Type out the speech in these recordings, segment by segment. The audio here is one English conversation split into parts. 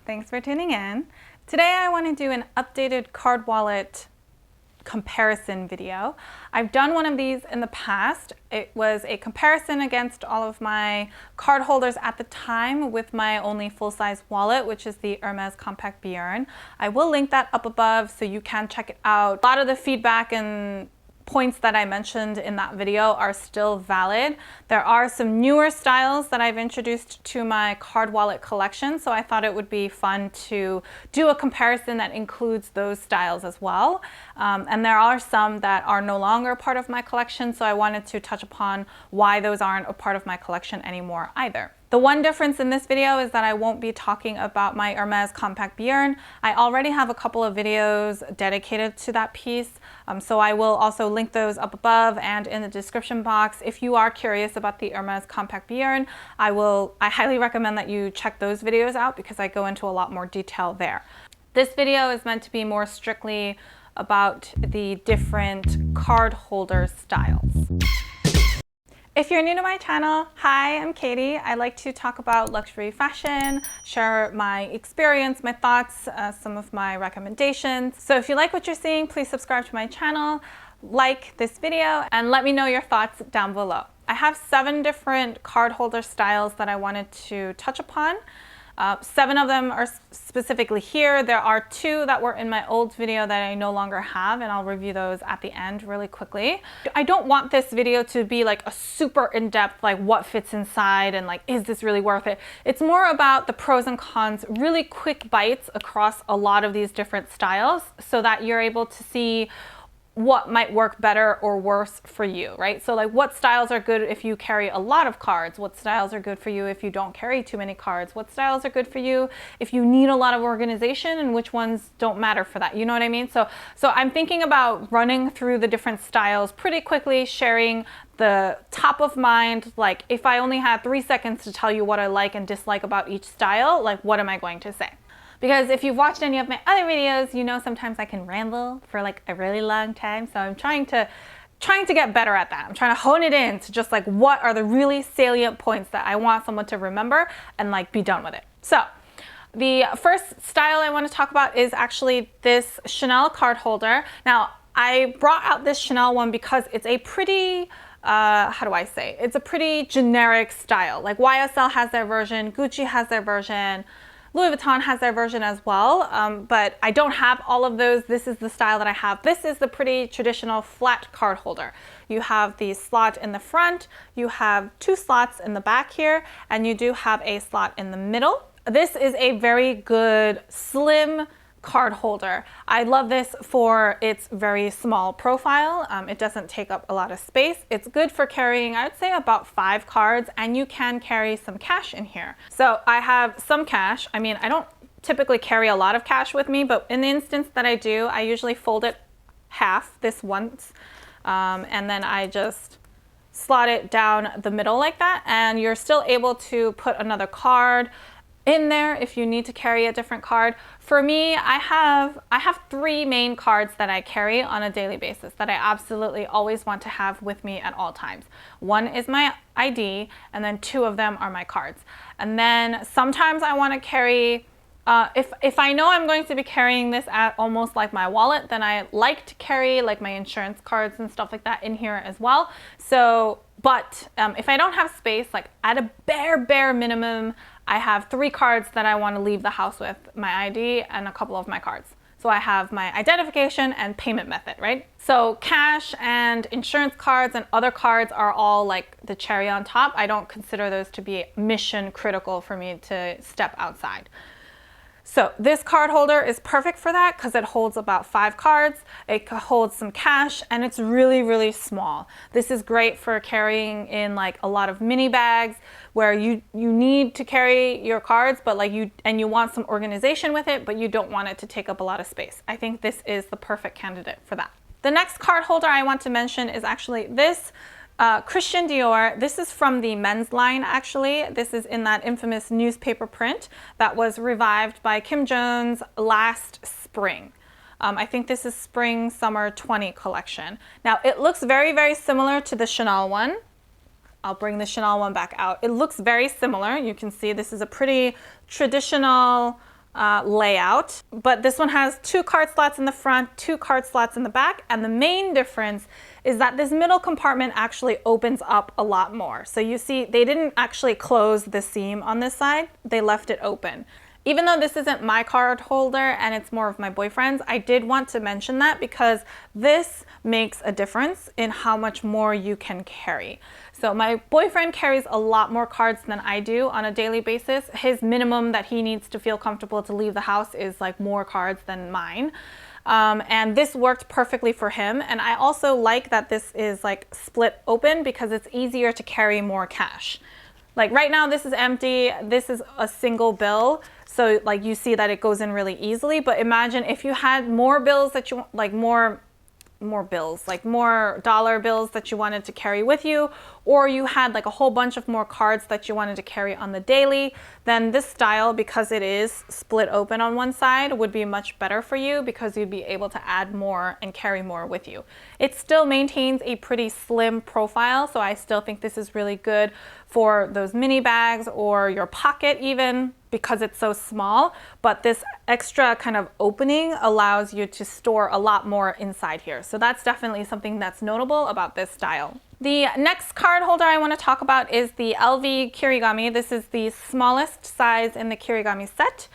Thanks for tuning in. Today I want to do an updated card wallet comparison video. I've done one of these in the past. It was a comparison against all of my card holders at the time with my only full-size wallet, which is the Hermes Compact Bjorn. I will link that up above so you can check it out. A lot of the feedback and points that I mentioned in that video are still valid. There are some newer styles that I've introduced to my card wallet collection, so I thought it would be fun to do a comparison that includes those styles as well. And there are some that are no longer part of my collection, so I wanted to touch upon why those aren't a part of my collection anymore either. The one difference in this video is that I won't be talking about my Hermes Compact Bjorn. I already have a couple of videos dedicated to that piece, so I will also link those up above and in the description box. If you are curious about the Hermes Compact Bjorn, I highly recommend that you check those videos out because I go into a lot more detail there. This video is meant to be more strictly about the different card holder styles. If you're new to my channel, hi, I'm Katie. I like to talk about luxury fashion, share my experience, my thoughts, some of my recommendations. So if you like what you're seeing, please subscribe to my channel, like this video, and let me know your thoughts down below. I have 7 different card holder styles that I wanted to touch upon. 7 of them are specifically here. There are 2 that were in my old video that I no longer have, and I'll review those at the end really quickly. I don't want this video to be like a super in-depth, like what fits inside and like, is this really worth it? It's more about the pros and cons, really quick bites across a lot of these different styles so that you're able to see what might work better or worse for you, right? So like what styles are good if you carry a lot of cards? What styles are good for you if you don't carry too many cards? What styles are good for you if you need a lot of organization, and which ones don't matter for that? You know what I mean? So I'm thinking about running through the different styles pretty quickly, sharing the top of mind, like if I only had 3 seconds to tell you what I like and dislike about each style, like what am I going to say? Because if you've watched any of my other videos, you know sometimes I can ramble for like a really long time. So I'm trying to get better at that. I'm trying to hone it in to just like what are the really salient points that I want someone to remember and like be done with it. So the first style I want to talk about is actually this Chanel card holder. Now I brought out this Chanel one because it's a pretty how do I say? It's a pretty generic style. Like YSL has their version, Gucci has their version, Louis Vuitton has their version as well, but I don't have all of those. This is the style that I have. This is the pretty traditional flat card holder. You have the slot in the front, you have 2 slots in the back here, and you do have a slot in the middle. This is a very good slim card holder. I love this for its very small profile. It doesn't take up a lot of space. It's good for carrying, I would say, about 5 cards, and you can carry some cash in here. So I have some cash. I mean, I don't typically carry a lot of cash with me, but in the instance that I do, I usually fold it half this once, and then I just slot it down the middle like that, and you're still able to put another card in there if you need to carry a different card. For me, I have 3 main cards that I carry on a daily basis that I absolutely always want to have with me at all times. One is my ID, and then 2 of them are my cards. And then sometimes I want to carry, if I know I'm going to be carrying this at almost like my wallet, then I like to carry like my insurance cards and stuff like that in here as well. So, but if I don't have space, like at a bare minimum, I have 3 cards that I want to leave the house with, my ID and a couple of my cards. So I have my identification and payment method, right? So cash and insurance cards and other cards are all like the cherry on top. I don't consider those to be mission critical for me to step outside. So this card holder is perfect for that because it holds about 5 cards, it holds some cash, and it's really small. This is great for carrying in like a lot of mini bags where you need to carry your cards, but like you want some organization with it, but you don't want it to take up a lot of space. I think this is the perfect candidate for that. The next card holder I want to mention is actually this Christian Dior. This is from the men's line actually. This is in that infamous newspaper print that was revived by Kim Jones last spring. I think this is spring summer 20 collection. Now it looks very similar to the Chanel one. I'll bring the Chanel one back out. It looks very similar. You can see this is a pretty traditional layout, but this one has 2 card slots in the front, 2 card slots in the back, and the main difference is that this middle compartment actually opens up a lot more. So you see they didn't actually close the seam on this side, they left it open. Even though this isn't my card holder and it's more of my boyfriend's, I did want to mention that because this makes a difference in how much more you can carry. So my boyfriend carries a lot more cards than I do on a daily basis. His minimum that he needs to feel comfortable to leave the house is like more cards than mine. And this worked perfectly for him. And I also like that this is like split open because it's easier to carry more cash. Like right now this is empty, this is a single bill. So like you see that it goes in really easily, but imagine if you had more bills that you like more bills, like more dollar bills that you wanted to carry with you, or you had like a whole bunch of more cards that you wanted to carry on the daily, then this style, because it is split open on one side, would be much better for you because you'd be able to add more and carry more with you. It still maintains a pretty slim profile, so I still think this is really good for those mini bags or your pocket even, because it's so small, but this extra kind of opening allows you to store a lot more inside here. So that's definitely something that's notable about this style. The next card holder I want to talk about is the LV Kirigami. This is the smallest size in the Kirigami set.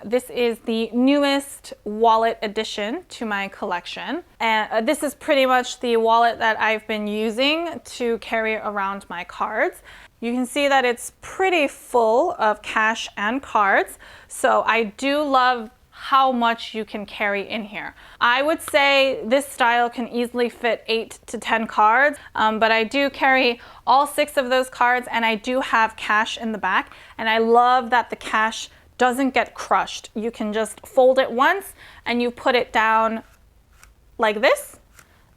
This is the newest wallet addition to my collection. And this is pretty much the wallet that I've been using to carry around my cards. You can see that it's pretty full of cash and cards. So I do love how much you can carry in here. I would say this style can easily fit 8 to 10 cards, but I do carry all 6 of those cards and I do have cash in the back. And I love that the cash doesn't get crushed. You can just fold it once and you put it down like this,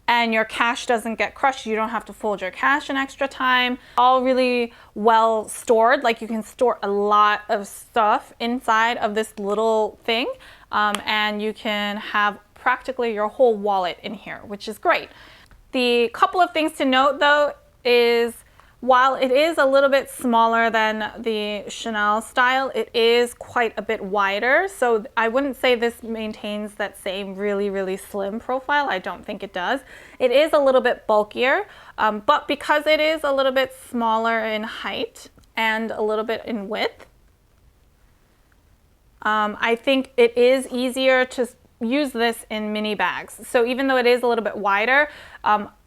and your cash doesn't get crushed. You don't have to fold your cash an extra time. All really well stored. Like you can store a lot of stuff inside of this little thing, and you can have practically your whole wallet in here, which is great. The couple of things to note though is, while it is a little bit smaller than the Chanel style, it is quite a bit wider. So I wouldn't say this maintains that same really slim profile. I don't think it does. It is a little bit bulkier, but because it is a little bit smaller in height and a little bit in width, I think it is easier to use this in mini bags. So even though it is a little bit wider,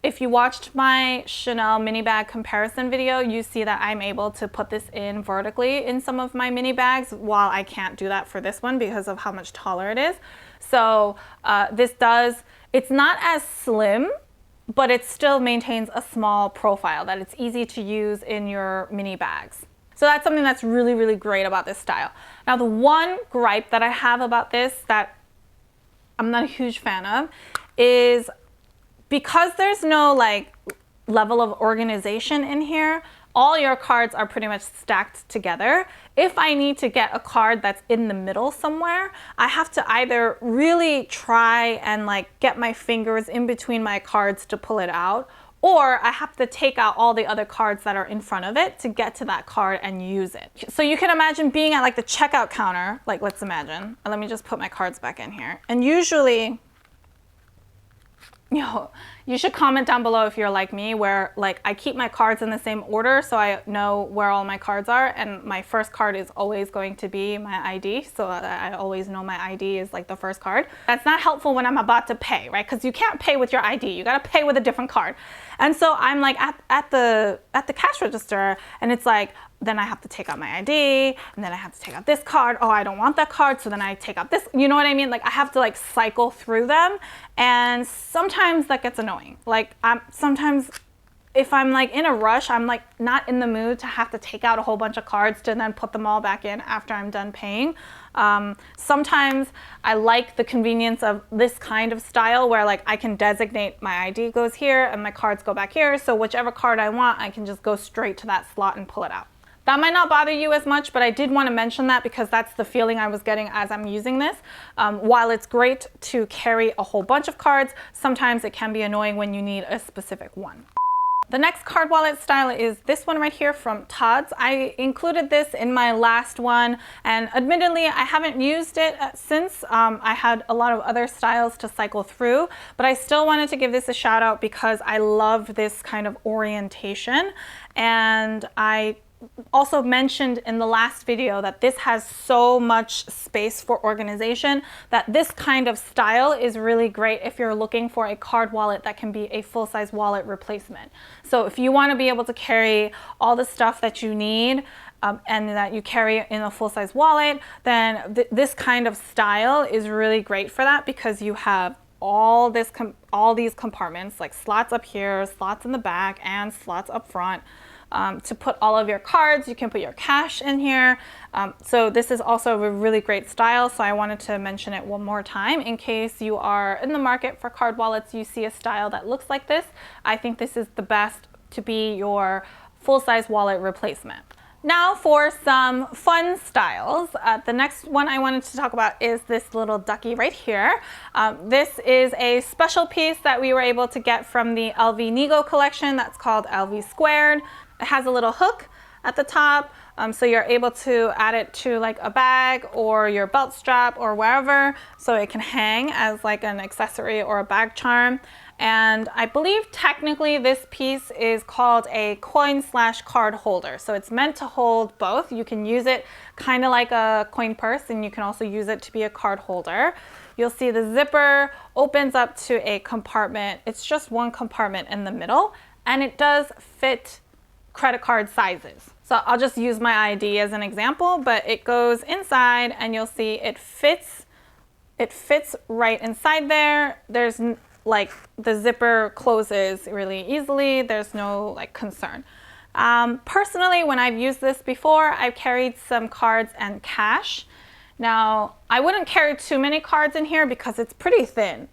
if you watched my Chanel mini bag comparison video, you see that I'm able to put this in vertically in some of my mini bags, while I can't do that for this one because of how much taller it is. So it's not as slim, but it still maintains a small profile that it's easy to use in your mini bags. So that's something that's really great about this style. Now, the one gripe that I have about this that I'm not a huge fan of is because there's no like level of organization in here, all your cards are pretty much stacked together. If I need to get a card that's in the middle somewhere, I have to either really try and like get my fingers in between my cards to pull it out, or I have to take out all the other cards that are in front of it to get to that card and use it. So you can imagine being at like the checkout counter, like let's imagine, let me just put my cards back in here. And usually, you should comment down below if you're like me, where like I keep my cards in the same order so I know where all my cards are, and my first card is always going to be my ID, so I always know my ID is like the first card. That's not helpful when I'm about to pay, right? Because you can't pay with your ID, you gotta pay with a different card. And so I'm like at the cash register, and it's like, then I have to take out my ID, and then I have to take out this card. Oh, I don't want that card, so then I take out this. You know what I mean? Like I have to like cycle through them, and sometimes that gets annoying. Like sometimes if I'm like in a rush, I'm like not in the mood to have to take out a whole bunch of cards to then put them all back in after I'm done paying. Sometimes I like the convenience of this kind of style where like I can designate my ID goes here and my cards go back here. So whichever card I want, I can just go straight to that slot and pull it out. That might not bother you as much, but I did want to mention that because that's the feeling I was getting as I'm using this. While it's great to carry a whole bunch of cards, sometimes it can be annoying when you need a specific one. The next card wallet style is this one right here from Tod's. I included this in my last one, and admittedly I haven't used it since. I had a lot of other styles to cycle through, but I still wanted to give this a shout out because I love this kind of orientation. And I also mentioned in the last video that this has so much space for organization that this kind of style is really great if you're looking for a card wallet that can be a full-size wallet replacement. So if you want to be able to carry all the stuff that you need and that you carry in a full-size wallet, then this kind of style is really great for that, because you have all these compartments, like slots up here, slots in the back, and slots up front. To put all of your cards. You can put your cash in here. So this is also a really great style, so I wanted to mention it one more time in case you are in the market for card wallets, you see a style that looks like this. I think this is the best to be your full-size wallet replacement. Now for some fun styles. The next one I wanted to talk about is this little ducky right here. This is a special piece that we were able to get from the LV Nigo collection that's called LVSquared. It has a little hook at the top, so you're able to add it to like a bag or your belt strap or wherever, so it can hang as like an accessory or a bag charm. And I believe technically this piece is called a coin/card holder. So it's meant to hold both. You can use it kind of like a coin purse, and you can also use it to be a card holder. You'll see the zipper opens up to a compartment. It's just one compartment in the middle, and it does fit credit card sizes. So I'll just use my ID as an example, but it goes inside and you'll see it fits right inside there. There's like the zipper closes really easily. There's no like concern. Personally, when I've used this before, I've carried some cards and cash. Now, I wouldn't carry too many cards in here because it's pretty thin.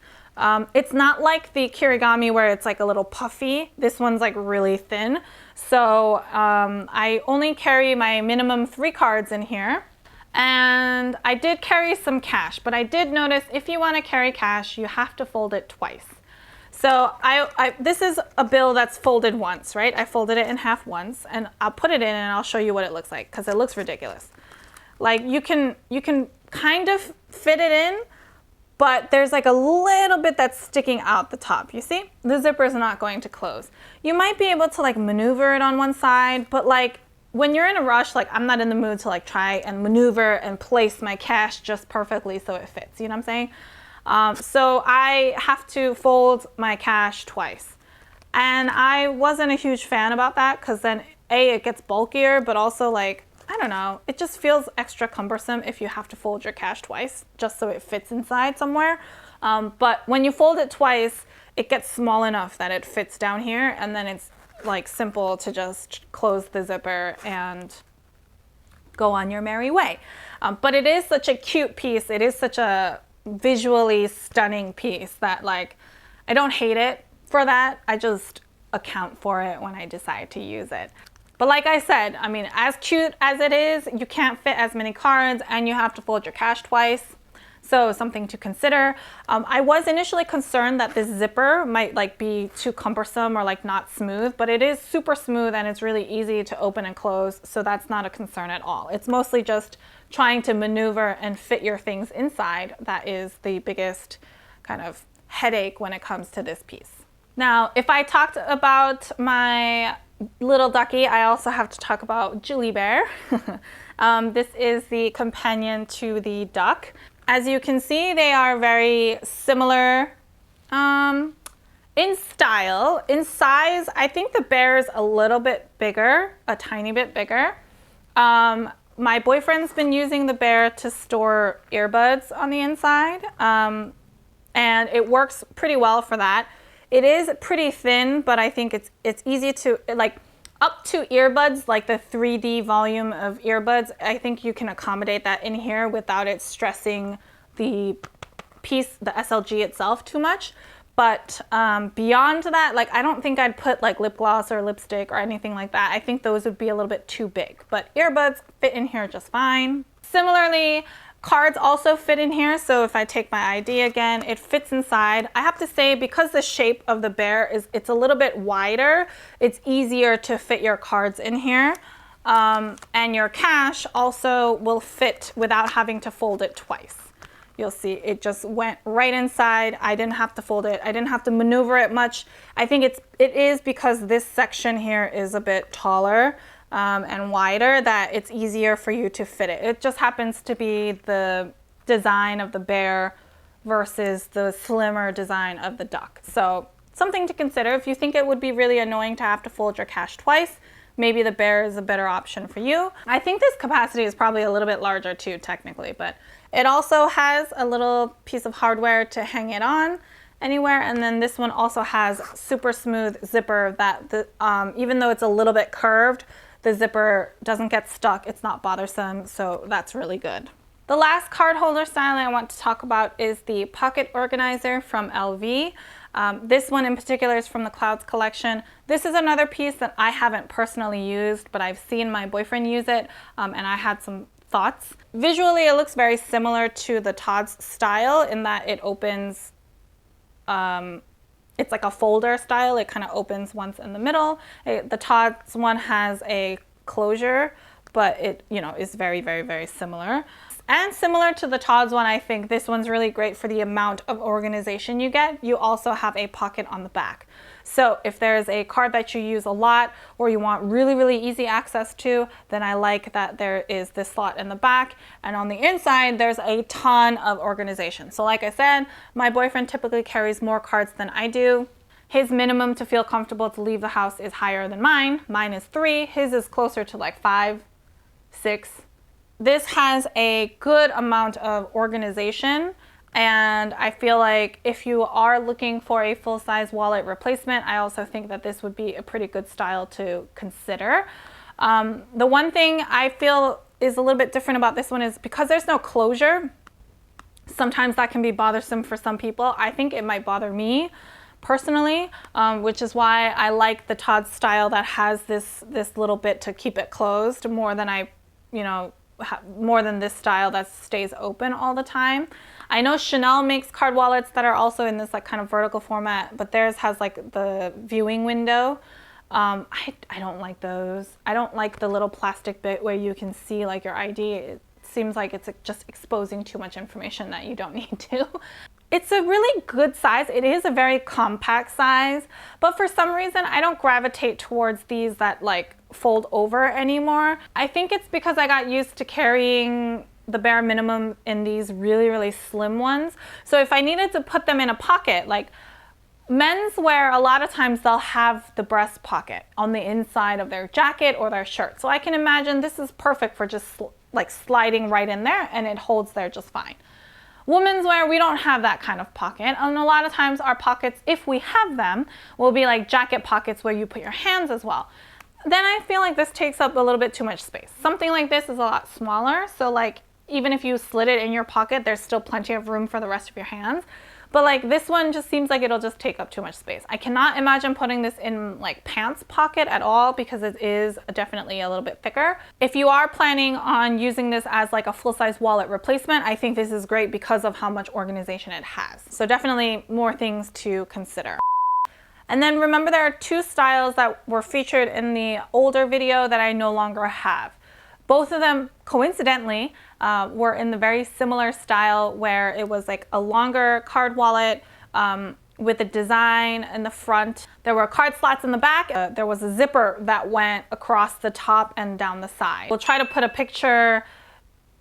It's not like the Kirigami where it's like a little puffy. This one's like really thin. So I only carry my minimum 3 cards in here. And I did carry some cash, but I did notice if you want to carry cash, you have to fold it twice. So this is a bill that's folded once, right? I folded it in half once, and I'll put it in and I'll show you what it looks like, because it looks ridiculous. Like you can kind of fit it in, but there's like a little bit that's sticking out the top. You see? The zipper is not going to close. You might be able to like maneuver it on one side, but like when you're in a rush, like I'm not in the mood to like try and maneuver and place my cash just perfectly so it fits. You know what I'm saying? So I have to fold my cash twice. And I wasn't a huge fan about that, because then A, it gets bulkier, but also like, I don't know, it just feels extra cumbersome if you have to fold your cash twice just so it fits inside somewhere. But when you fold it twice, it gets small enough that it fits down here, and then it's like simple to just close the zipper and go on your merry way. But it is such a cute piece. It is such a visually stunning piece that like, I don't hate it for that. I just account for it when I decide to use it. But like I said, I mean, as cute as it is, you can't fit as many cards and you have to fold your cash twice. So something to consider. I was initially concerned that this zipper might like be too cumbersome or like not smooth, but it is super smooth and it's really easy to open and close. So that's not a concern at all. It's mostly just trying to maneuver and fit your things inside. That is the biggest kind of headache when it comes to this piece. Now, if I talked about my little ducky, I also have to talk about Julie Bear. This is the companion to the duck. As you can see, they are very similar in style. In size, I think the bear is a little bit bigger, a tiny bit bigger. My boyfriend's been using the bear to store earbuds on the inside, and it works pretty well for that. It is pretty thin, but I think it's easy to, like, up to earbuds, like the 3D volume of earbuds, I think you can accommodate that in here without it stressing the piece, the SLG itself, too much. But beyond that, like, I don't think I'd put like lip gloss or lipstick or anything like that. I think those would be a little bit too big, but earbuds fit in here just fine. Similarly, Cards also fit in here, so if I take my ID again, it fits inside. I have to say, because the shape of the bear it's a little bit wider, it's easier to fit your cards in here. And your cash also will fit without having to fold it twice. You'll see it just went right inside. I didn't have to fold it. I didn't have to maneuver it much. I think it is because this section here is a bit taller and wider that it's easier for you to fit it. It just happens to be the design of the bear versus the slimmer design of the duck. So something to consider. If you think it would be really annoying to have to fold your cash twice, maybe the bear is a better option for you. I think this capacity is probably a little bit larger too, technically, but it also has a little piece of hardware to hang it on anywhere. And then this one also has super smooth zipper that even though it's a little bit curved, the zipper doesn't get stuck. It's not bothersome, so that's really good. The last card holder style I want to talk about is the pocket organizer from LV. This one in particular is from the Clouds collection. This is another piece that I haven't personally used, but I've seen my boyfriend use it, and I had some thoughts. Visually, it looks very similar to the Tod's style in that it opens, it's like a folder style. It kind of opens once in the middle. The Tod's one has a closure, but it, is very, very, very similar. And similar to the Tod's one, I think this one's really great for the amount of organization you get. You also have a pocket on the back. So if there's a card that you use a lot or you want really, really easy access to, then I like that there is this slot in the back. And on the inside, there's a ton of organization. So like I said, my boyfriend typically carries more cards than I do. His minimum to feel comfortable to leave the house is higher than mine. Mine is 3. His is closer to like 5, 6. This has a good amount of organization, and I feel like if you are looking for a full-size wallet replacement, I also think that this would be a pretty good style to consider. The one thing I feel is a little bit different about this one is because there's no closure, sometimes that can be bothersome for some people. I think it might bother me personally, which is why I like the Tod's style that has this little bit to keep it closed more than more than this style that stays open all the time. I know Chanel makes card wallets that are also in this like kind of vertical format, but theirs has like the viewing window. I don't like those. I don't like the little plastic bit where you can see like your ID. It seems like it's just exposing too much information that you don't need to. It's a really good size. It is a very compact size, but for some reason I don't gravitate towards these that like fold over anymore. I think it's because I got used to carrying the bare minimum in these really, really slim ones. So if I needed to put them in a pocket, like menswear, a lot of times they'll have the breast pocket on the inside of their jacket or their shirt. So I can imagine this is perfect for just like sliding right in there and it holds there just fine. Women's wear, we don't have that kind of pocket. And a lot of times our pockets, if we have them, will be like jacket pockets where you put your hands as well. Then I feel like this takes up a little bit too much space. Something like this is a lot smaller. So like, even if you slid it in your pocket, there's still plenty of room for the rest of your hands. But like this one just seems like it'll just take up too much space. I cannot imagine putting this in like pants pocket at all because it is definitely a little bit thicker. If you are planning on using this as like a full-size wallet replacement, I think this is great because of how much organization it has. So definitely more things to consider. And then remember there are 2 styles that were featured in the older video that I no longer have. Both of them, coincidentally, were in the very similar style where it was like a longer card wallet with a design in the front. There were card slots in the back. There was a zipper that went across the top and down the side. We'll try to put a picture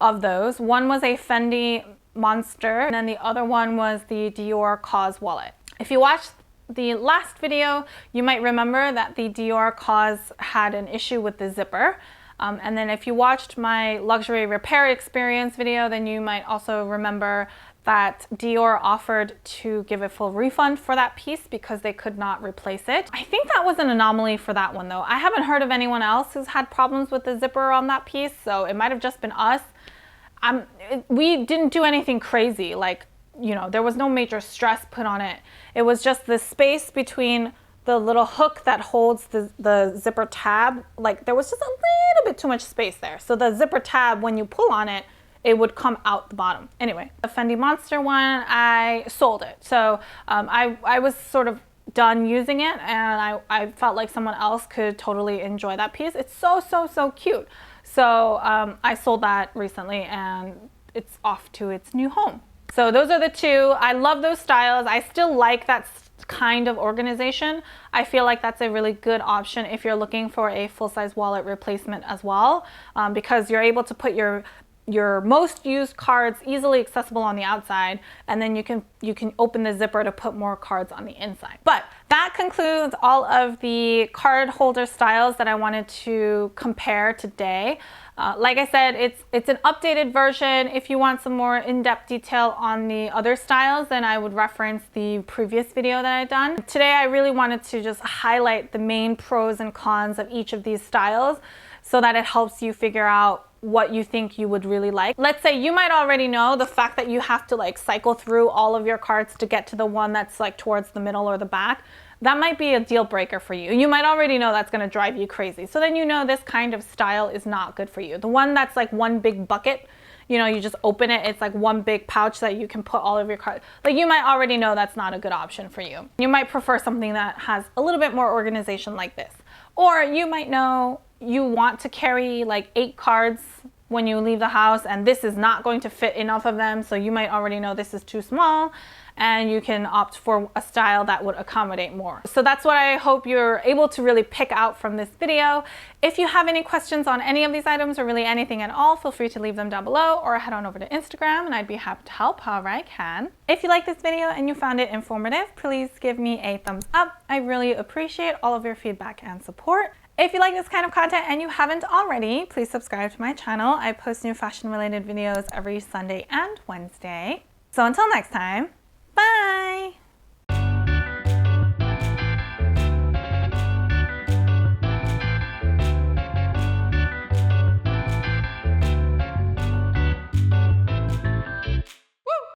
of those. One was a Fendi Monster, and then the other one was the Dior Cause wallet. If you watched the last video, you might remember that the Dior Cause had an issue with the zipper. And then if you watched my luxury repair experience video, then you might also remember that Dior offered to give a full refund for that piece because they could not replace it. I think that was an anomaly for that one though. I haven't heard of anyone else who's had problems with the zipper on that piece, so it might have just been us. We didn't do anything crazy, like, there was no major stress put on it. It was just the space between the little hook that holds the zipper tab, like there was just a little bit too much space there. So the zipper tab, when you pull on it, it would come out the bottom. Anyway, the Fendi Monster one, I sold it. So I was sort of done using it, and I felt like someone else could totally enjoy that piece. It's so cute. So I sold that recently, and it's off to its new home. So those are the two. I love those styles. I still like that kind of organization. I feel like that's a really good option if you're looking for a full-size wallet replacement as well, because you're able to put your most used cards easily accessible on the outside, and then you can open the zipper to put more cards on the inside. But that concludes all of the card holder styles that I wanted to compare today. Like I said, it's an updated version. If you want some more in-depth detail on the other styles, then I would reference the previous video that I've done. Today I really wanted to just highlight the main pros and cons of each of these styles so that it helps you figure out what you think you would really like. Let's say you might already know the fact that you have to like cycle through all of your cards to get to the one that's like towards the middle or the back. That might be a deal breaker for you. You might already know that's gonna drive you crazy. So then you know this kind of style is not good for you. The one that's like one big bucket, you know, you just open it, it's like one big pouch that you can put all of your cards. Like you might already know that's not a good option for you. You might prefer something that has a little bit more organization like this. Or you might know you want to carry like 8 cards when you leave the house, and this is not going to fit enough of them, so you might already know this is too small, and you can opt for a style that would accommodate more. So that's what I hope you're able to really pick out from this video. If you have any questions on any of these items or really anything at all, feel free to leave them down below or head on over to Instagram and I'd be happy to help however I can. If you like this video and you found it informative, please give me a thumbs up. I really appreciate all of your feedback and support. If you like this kind of content and you haven't already, please subscribe to my channel. I post new fashion related videos every Sunday and Wednesday. So until next time, bye!